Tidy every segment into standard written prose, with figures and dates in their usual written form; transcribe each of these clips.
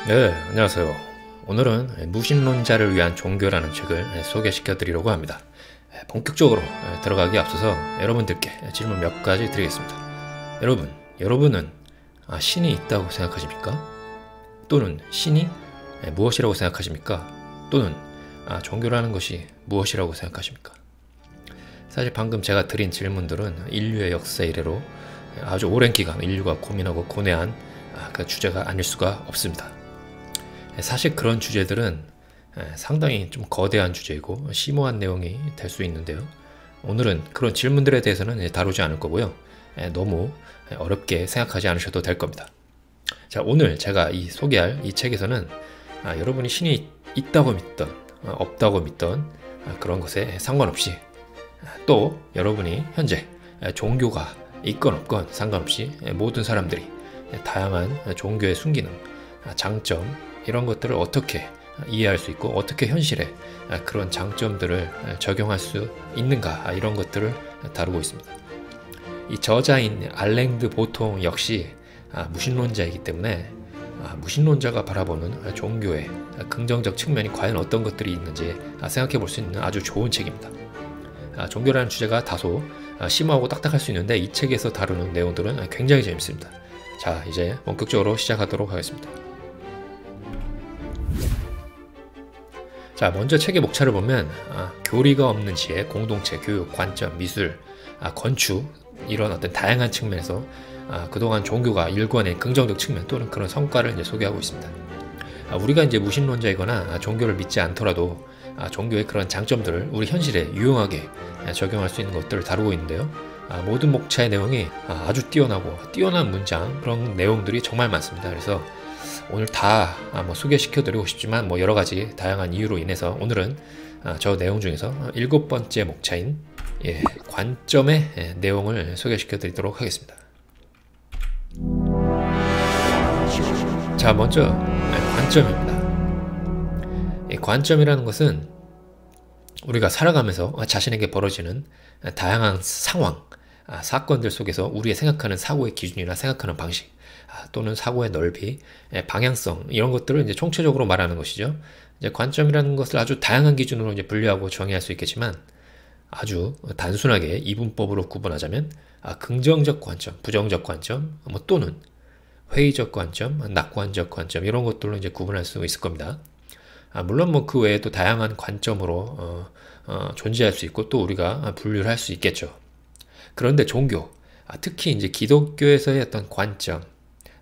네, 안녕하세요. 오늘은 무신론자를 위한 종교라는 책을 소개시켜 드리려고 합니다. 본격적으로 들어가기 앞서서 여러분들께 질문 몇 가지 드리겠습니다. 여러분은 신이 있다고 생각하십니까? 또는 신이 무엇이라고 생각하십니까? 또는 종교라는 것이 무엇이라고 생각하십니까? 사실 방금 제가 드린 질문들은 인류의 역사 이래로 아주 오랜 기간 인류가 고민하고 고뇌한 그 주제가 아닐 수가 없습니다. 사실 그런 주제들은 상당히 좀 거대한 주제이고 심오한 내용이 될 수 있는데요. 오늘은 그런 질문들에 대해서는 다루지 않을 거고요. 너무 어렵게 생각하지 않으셔도 될 겁니다. 자, 오늘 제가 소개할 이 책에서는 여러분이 신이 있다고 믿던 없다고 믿던 그런 것에 상관없이, 또 여러분이 현재 종교가 있건 없건 상관없이 모든 사람들이 다양한 종교의 순기능, 장점, 이런 것들을 어떻게 이해할 수 있고 어떻게 현실에 그런 장점들을 적용할 수 있는가, 이런 것들을 다루고 있습니다. 이 저자인 알랭드 보통 역시 무신론자이기 때문에 무신론자가 바라보는 종교의 긍정적 측면이 과연 어떤 것들이 있는지 생각해 볼 수 있는 아주 좋은 책입니다. 종교라는 주제가 다소 심오하고 딱딱할 수 있는데 이 책에서 다루는 내용들은 굉장히 재밌습니다. 자, 이제 본격적으로 시작하도록 하겠습니다. 자, 먼저 책의 목차를 보면 교리가 없는 지혜, 공동체, 교육, 관점, 미술, 건축, 이런 어떤 다양한 측면에서 그동안 종교가 일궈낸 긍정적 측면 또는 그런 성과를 이제 소개하고 있습니다. 우리가 이제 무신론자이거나 종교를 믿지 않더라도 종교의 그런 장점들을 우리 현실에 유용하게 적용할 수 있는 것들을 다루고 있는데요. 모든 목차의 내용이 아주 뛰어나고 뛰어난 문장, 그런 내용들이 정말 많습니다. 그래서 오늘 다 소개시켜 드리고 싶지만 여러 가지 다양한 이유로 인해서 오늘은 저 내용 중에서 7번째 목차인 관점의 내용을 소개시켜 드리도록 하겠습니다. 자, 먼저 관점입니다. 이 관점이라는 것은 우리가 살아가면서 자신에게 벌어지는 다양한 상황, 사건들 속에서 우리의 생각하는 사고의 기준이나 생각하는 방식, 또는 사고의 넓이, 방향성, 이런 것들을 이제 총체적으로 말하는 것이죠. 이제 관점이라는 것을 아주 다양한 기준으로 이제 분류하고 정의할 수 있겠지만, 아주 단순하게 이분법으로 구분하자면 긍정적 관점, 부정적 관점, 또는 회의적 관점, 낙관적 관점, 이런 것들로 이제 구분할 수 있을 겁니다. 물론 그 외에 또 다양한 관점으로 존재할 수 있고 또 우리가 분류를 할 수 있겠죠. 그런데 종교, 특히 이제 기독교에서의 어떤 관점,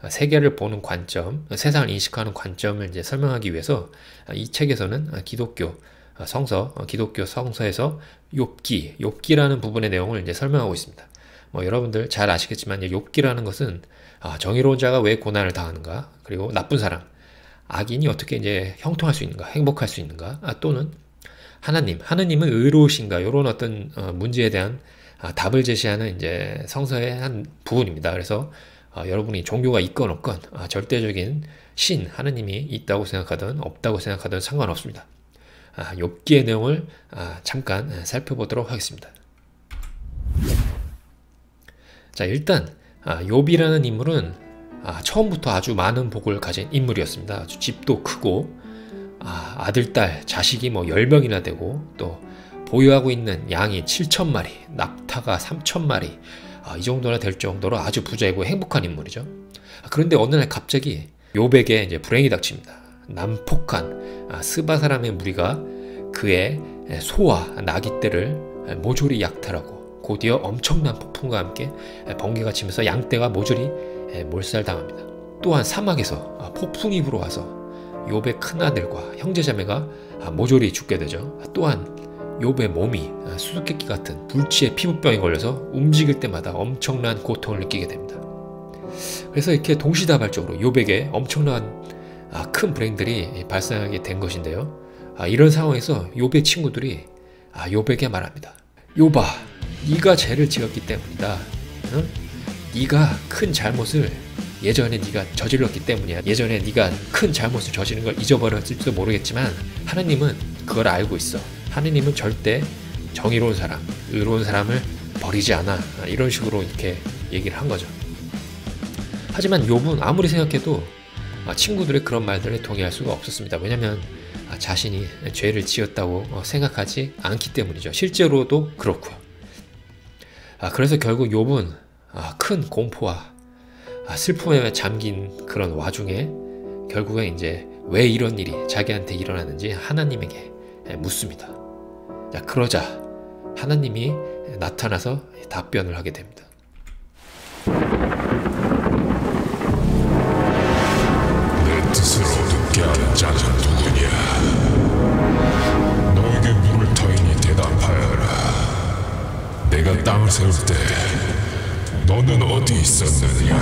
세계를 보는 관점, 세상을 인식하는 관점을 이제 설명하기 위해서 이 책에서는 기독교 성서에서 욥기라는 부분의 내용을 이제 설명하고 있습니다. 여러분들 잘 아시겠지만 욥기라는 것은 정의로운 자가 왜 고난을 당하는가, 그리고 나쁜 사람, 악인이 어떻게 이제 형통할 수 있는가, 행복할 수 있는가, 또는 하나님은 의로우신가, 이런 어떤 문제에 대한 답을 제시하는 이제 성서의 한 부분입니다. 그래서 여러분이 종교가 있건 없건 절대적인 신, 하느님이 있다고 생각하든 없다고 생각하든 상관없습니다. 욥기의 내용을 잠깐 살펴보도록 하겠습니다. 자, 일단 욥이라는 인물은 처음부터 아주 많은 복을 가진 인물이었습니다. 아주 집도 크고 아들, 딸, 자식이 10명이나 되고, 또 보유하고 있는 양이 7,000마리, 낙타가 3,000마리, 이 정도나 될 정도로 아주 부자이고 행복한 인물이죠. 그런데 어느 날 갑자기 욥에게 이제 불행이 닥칩니다. 난폭한 스바 사람의 무리가 그의 소와 나귀 떼를 모조리 약탈하고 곧이어 엄청난 폭풍과 함께 번개가 치면서 양떼가 모조리 몰살당합니다. 또한 사막에서 폭풍이 불어와서 욥의 큰아들과 형제자매가 모조리 죽게 되죠. 또한 욥의 몸이 수수께끼 같은 불치의 피부병에 걸려서 움직일 때마다 엄청난 고통을 느끼게 됩니다. 그래서 이렇게 동시다발적으로 욥에게 엄청난 큰 불행들이 발생하게 된 것인데요. 이런 상황에서 욥의 친구들이 욥에게 말합니다. 욥아, 네가 죄를 지었기 때문이다. 응? 네가 큰 잘못을 예전에 네가 저질렀기 때문이야. 예전에 네가 큰 잘못을 저지른 걸 잊어버렸을지도 모르겠지만 하느님은 그걸 알고 있어. 하느님은 절대 정의로운 사람, 의로운 사람을 버리지 않아. 이런 식으로 이렇게 얘기를 한 거죠. 하지만 욥은 아무리 생각해도 친구들의 그런 말들에 동의할 수가 없었습니다. 왜냐하면 자신이 죄를 지었다고 생각하지 않기 때문이죠. 실제로도 그렇고요. 그래서 결국 욥은 큰 공포와 슬픔에 잠긴 그런 와중에 결국에 이제 왜 이런 일이 자기한테 일어나는지 하나님에게 묻습니다. 그러자 하나님이 나타나서 답변을 하게 됩니다. 내 뜻을 어둡게 하는 자는 누구냐? 너에게 물을 터이니 대답하여라. 내가 땅을 세울 때 너는 어디 있었느냐?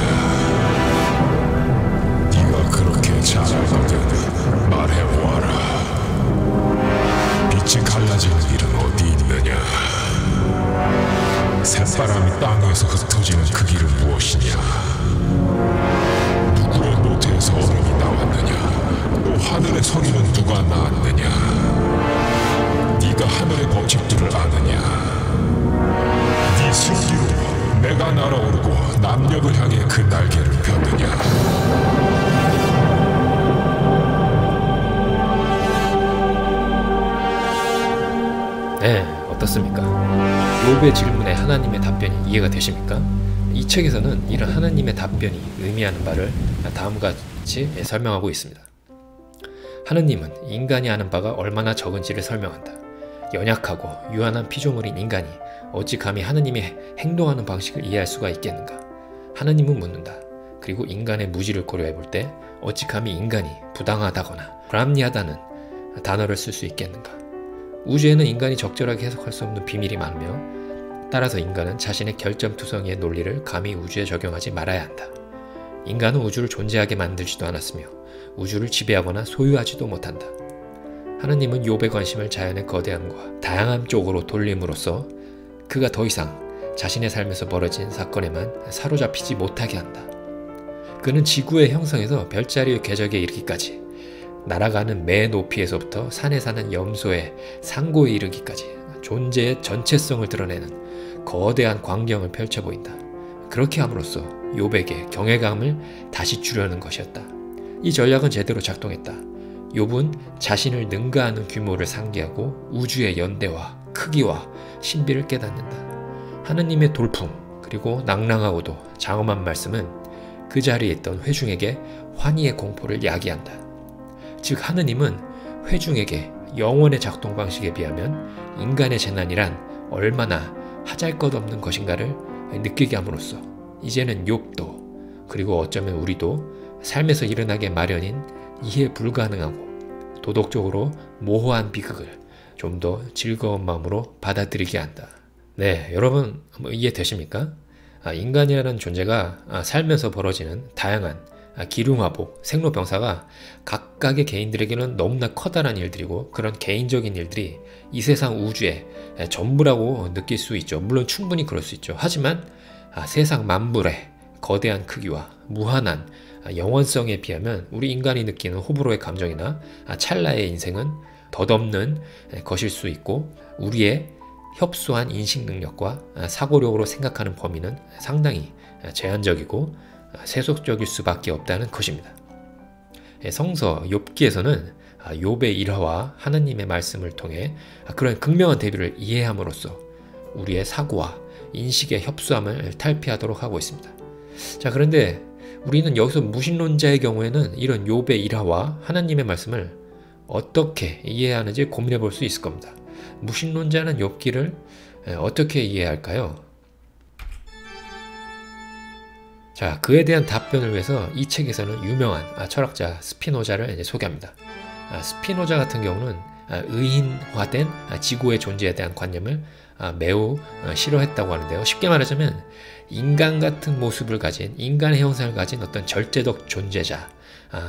네가 그렇게 잘 알거든 말해보아라. 빛이 갈라지는 일은 어디 있느냐? 새바람이 땅에서 흩어지는 그 길은 무엇이냐? 누구의 노트에서 얼음이 나왔느냐? 또 하늘의 소리는 누가 낳았느냐? 네가 하늘의 법칙들을 아느냐? 네 승기로 내가 날아오르고 남녘을 향해 그 날개를 폈느냐? 네, 어떻습니까? 욥의 질문에 하나님의 답변이 이해가 되십니까? 이 책에서는 이런 하나님의 답변이 의미하는 바를 다음과 같이 설명하고 있습니다. 하느님은 인간이 아는 바가 얼마나 적은지를 설명한다. 연약하고 유한한 피조물인 인간이 어찌 감히 하느님이 행동하는 방식을 이해할 수가 있겠는가? 하느님은 묻는다. 그리고 인간의 무지를 고려해 볼 때 어찌 감히 인간이 부당하다거나 불합리하다는 단어를 쓸 수 있겠는가? 우주에는 인간이 적절하게 해석할 수 없는 비밀이 많으며 따라서 인간은 자신의 결점투성이의 논리를 감히 우주에 적용하지 말아야 한다. 인간은 우주를 존재하게 만들지도 않았으며 우주를 지배하거나 소유하지도 못한다. 하느님은 욥의 관심을 자연의 거대함과 다양함 쪽으로 돌림으로써 그가 더 이상 자신의 삶에서 벌어진 사건에만 사로잡히지 못하게 한다. 그는 지구의 형성에서 별자리의 궤적에 이르기까지 날아가는 매 높이에서부터 산에 사는 염소의 상고에 이르기까지 존재의 전체성을 드러내는 거대한 광경을 펼쳐 보인다. 그렇게 함으로써 욥에게 경외감을 다시 주려는 것이었다. 이 전략은 제대로 작동했다. 욥은 자신을 능가하는 규모를 상기하고 우주의 연대와 크기와 신비를 깨닫는다. 하느님의 돌풍 그리고 낭랑하고도 장엄한 말씀은 그 자리에 있던 회중에게 환희의 공포를 야기한다. 즉 하느님은 회중에게 영혼의 작동 방식에 비하면 인간의 재난이란 얼마나 하잘것없는 것인가를 느끼게 함으로써 이제는 욥도 그리고 어쩌면 우리도 삶에서 일어나게 마련인 이해 불가능하고 도덕적으로 모호한 비극을 좀 더 즐거운 마음으로 받아들이게 한다. 네, 여러분 이해되십니까? 인간이라는 존재가 살면서 벌어지는 다양한 기lum화복, 생로병사가 각각의 개인들에게는 너무나 커다란 일들이고 그런 개인적인 일들이 이 세상 우주의 전부라고 느낄 수 있죠. 물론 충분히 그럴 수 있죠. 하지만 세상 만물의 거대한 크기와 무한한 영원성에 비하면 우리 인간이 느끼는 호불호의 감정이나 찰나의 인생은 덧없는 것일 수 있고 우리의 협소한 인식 능력과 사고력으로 생각하는 범위는 상당히 제한적이고 세속적일 수밖에 없다는 것입니다. 성서 욥기에서는 욥의 일화와 하나님의 말씀을 통해 그런 극명한 대비를 이해함으로써 우리의 사고와 인식의 협소함을 탈피하도록 하고 있습니다. 자, 그런데 우리는 여기서 무신론자의 경우에는 이런 욥의 일화와 하나님의 말씀을 어떻게 이해하는지 고민해 볼 수 있을 겁니다. 무신론자는 욥기를 어떻게 이해할까요? 자, 그에 대한 답변을 위해서 이 책에서는 유명한 철학자 스피노자를 소개합니다. 스피노자 같은 경우는 의인화된 지구의 존재에 대한 관념을 매우 싫어했다고 하는데요. 쉽게 말하자면 인간 같은 모습을 가진 인간의 형상을 가진 어떤 절대적 존재자,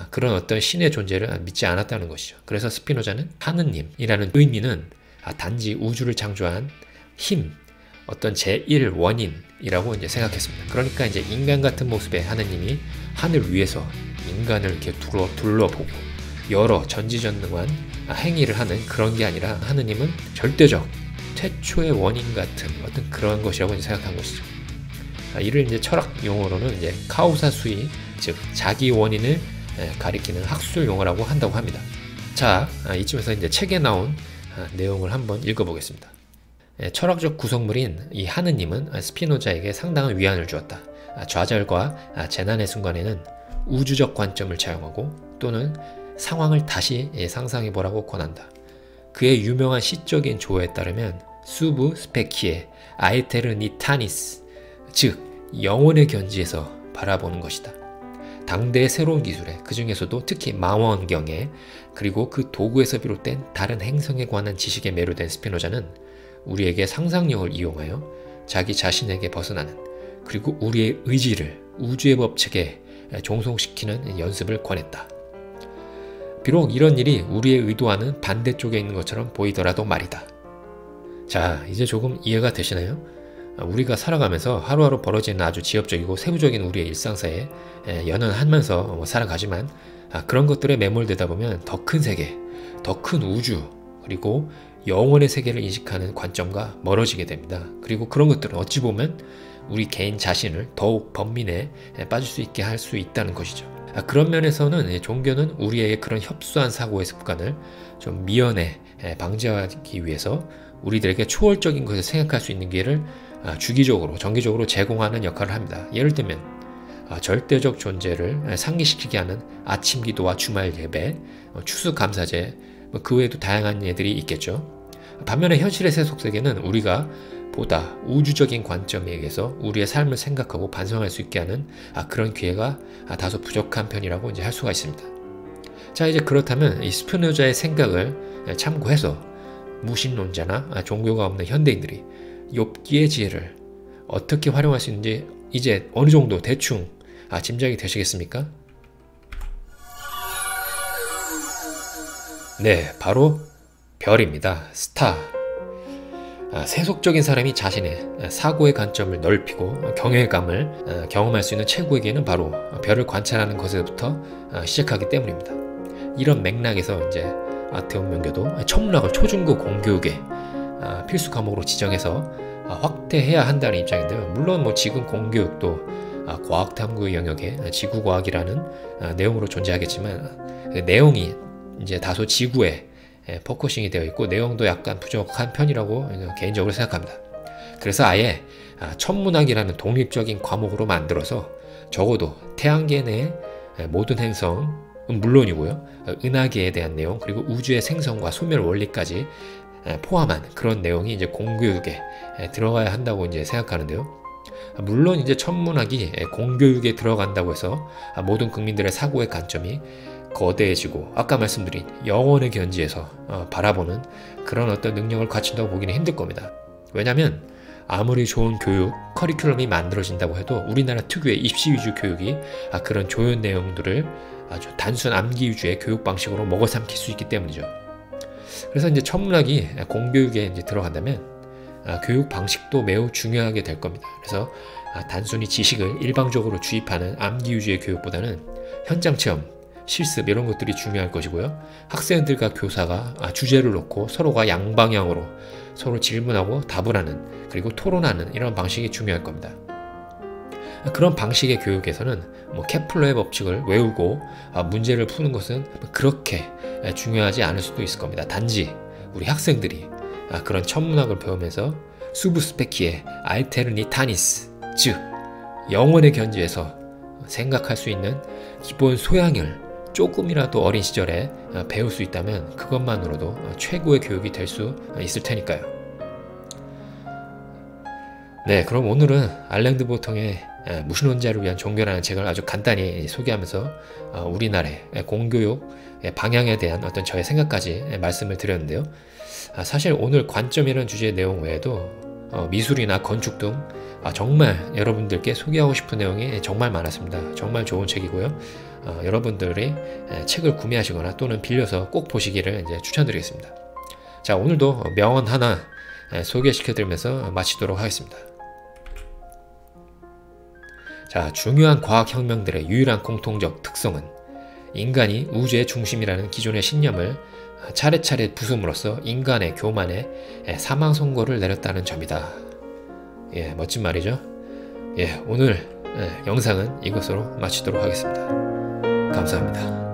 그런 어떤 신의 존재를 믿지 않았다는 것이죠. 그래서 스피노자는 하느님이라는 의미는 단지 우주를 창조한 힘, 어떤 제1원인이라고 이제 생각했습니다. 그러니까 이제 인간 같은 모습의 하느님이 하늘 위에서 인간을 이렇게 둘러보고 여러 전지전능한 행위를 하는 그런 게 아니라 하느님은 절대적 최초의 원인 같은 어떤 그런 것이라고 생각한 것이죠. 이를 이제 철학 용어로는 이제 카우사 수이, 즉 자기 원인을 가리키는 학술 용어라고 한다고 합니다. 자, 이쯤에서 이제 책에 나온 내용을 한번 읽어보겠습니다. 철학적 구성물인 이 하느님은 스피노자에게 상당한 위안을 주었다. 좌절과 재난의 순간에는 우주적 관점을 차용하고 또는 상황을 다시 상상해보라고 권한다. 그의 유명한 시적인 조어에 따르면 수브 스페키에 아에테르니타니스, 즉 영혼의 견지에서 바라보는 것이다. 당대의 새로운 기술에, 그 중에서도 특히 망원경에, 그리고 그 도구에서 비롯된 다른 행성에 관한 지식에 매료된 스피노자는 우리에게 상상력을 이용하여 자기 자신에게 벗어나는, 그리고 우리의 의지를 우주의 법칙에 종속시키는 연습을 권했다. 비록 이런 일이 우리의 의도와는 반대쪽에 있는 것처럼 보이더라도 말이다. 자, 이제 조금 이해가 되시나요? 우리가 살아가면서 하루하루 벌어지는 아주 지엽적이고 세부적인 우리의 일상사에 연연하면서 살아가지만 그런 것들에 매몰되다 보면 더 큰 세계, 더 큰 우주, 그리고 영혼의 세계를 인식하는 관점과 멀어지게 됩니다. 그리고 그런 것들은 어찌 보면 우리 개인 자신을 더욱 번민에 빠질 수 있게 할 수 있다는 것이죠. 그런 면에서는 종교는 우리에게 그런 협소한 사고의 습관을 좀 미연에 방지하기 위해서 우리들에게 초월적인 것을 생각할 수 있는 기회를 주기적으로, 정기적으로 제공하는 역할을 합니다. 예를 들면 절대적 존재를 상기시키게 하는 아침 기도와 주말 예배, 추수감사제, 그 외에도 다양한 예들이 있겠죠. 반면에 현실의 세속세계는 우리가 보다 우주적인 관점에 의해서 우리의 삶을 생각하고 반성할 수 있게 하는 그런 기회가 다소 부족한 편이라고 이제 할 수가 있습니다. 자, 이제 그렇다면 이 스피노자의 생각을 참고해서 무신론자나 종교가 없는 현대인들이 욥기의 지혜를 어떻게 활용할 수 있는지 이제 어느 정도 대충 짐작이 되시겠습니까? 네, 바로 별입니다. 스타. 세속적인 사람이 자신의 사고의 관점을 넓히고 경외감을 경험할 수 있는 최고의 기회는 바로 별을 관찰하는 것에부터 시작하기 때문입니다. 이런 맥락에서 이제 대원명교도 천문학을 초중고 공교육의 필수 과목으로 지정해서 확대해야 한다는 입장인데요. 물론 지금 공교육도 과학탐구의 영역에 지구과학이라는 내용으로 존재하겠지만 그 내용이 이제 다소 지구에 포커싱이 되어 있고 내용도 약간 부족한 편이라고 개인적으로 생각합니다. 그래서 아예 천문학이라는 독립적인 과목으로 만들어서 적어도 태양계 내 모든 행성은 물론이고요, 은하계에 대한 내용, 그리고 우주의 생성과 소멸 원리까지 포함한 그런 내용이 이제 공교육에 들어가야 한다고 이제 생각하는데요. 물론 이제 천문학이 공교육에 들어간다고 해서 모든 국민들의 사고의 관점이 거대해지고 아까 말씀드린 영혼의 견지에서 바라보는 그런 어떤 능력을 갖춘다고 보기는 힘들 겁니다. 왜냐하면 아무리 좋은 교육, 커리큘럼이 만들어진다고 해도 우리나라 특유의 입시 위주 교육이 그런 조연 내용들을 아주 단순 암기 위주의 교육 방식으로 먹어 삼킬 수 있기 때문이죠. 그래서 이제 천문학이 공교육에 이제 들어간다면 교육 방식도 매우 중요하게 될 겁니다. 그래서 단순히 지식을 일방적으로 주입하는 암기 위주의 교육보다는 현장 체험, 실습 이런 것들이 중요할 것이고요. 학생들과 교사가 주제를 놓고 서로가 양방향으로 서로 질문하고 답을 하는, 그리고 토론하는 이런 방식이 중요할 겁니다. 그런 방식의 교육에서는 케플러의 법칙을 외우고 문제를 푸는 것은 그렇게 중요하지 않을 수도 있을 겁니다. 단지 우리 학생들이 그런 천문학을 배우면서 수브스페키의 알테르니타니스, 즉 영혼의 견지에서 생각할 수 있는 기본 소양을 조금이라도 어린 시절에 배울 수 있다면 그것만으로도 최고의 교육이 될 수 있을 테니까요. 네, 그럼 오늘은 알랭드 보통의 무신론자를 위한 종교라는 책을 아주 간단히 소개하면서 우리나라의 공교육 방향에 대한 어떤 저의 생각까지 말씀을 드렸는데요. 사실 오늘 관점이라는 주제의 내용 외에도 미술이나 건축 등 정말 여러분들께 소개하고 싶은 내용이 정말 많았습니다. 정말 좋은 책이고요. 여러분들이 책을 구매하시거나 또는 빌려서 꼭 보시기를 이제 추천드리겠습니다. 자, 오늘도 명언 하나 소개시켜드리면서 마치도록 하겠습니다. 자, 중요한 과학혁명들의 유일한 공통적 특성은 인간이 우주의 중심이라는 기존의 신념을 차례차례 부숩으로써 인간의 교만에 사망 선고를 내렸다는 점이다. 예, 멋진 말이죠. 예, 오늘 영상은 이것으로 마치도록 하겠습니다. 감사합니다. 감사합니다.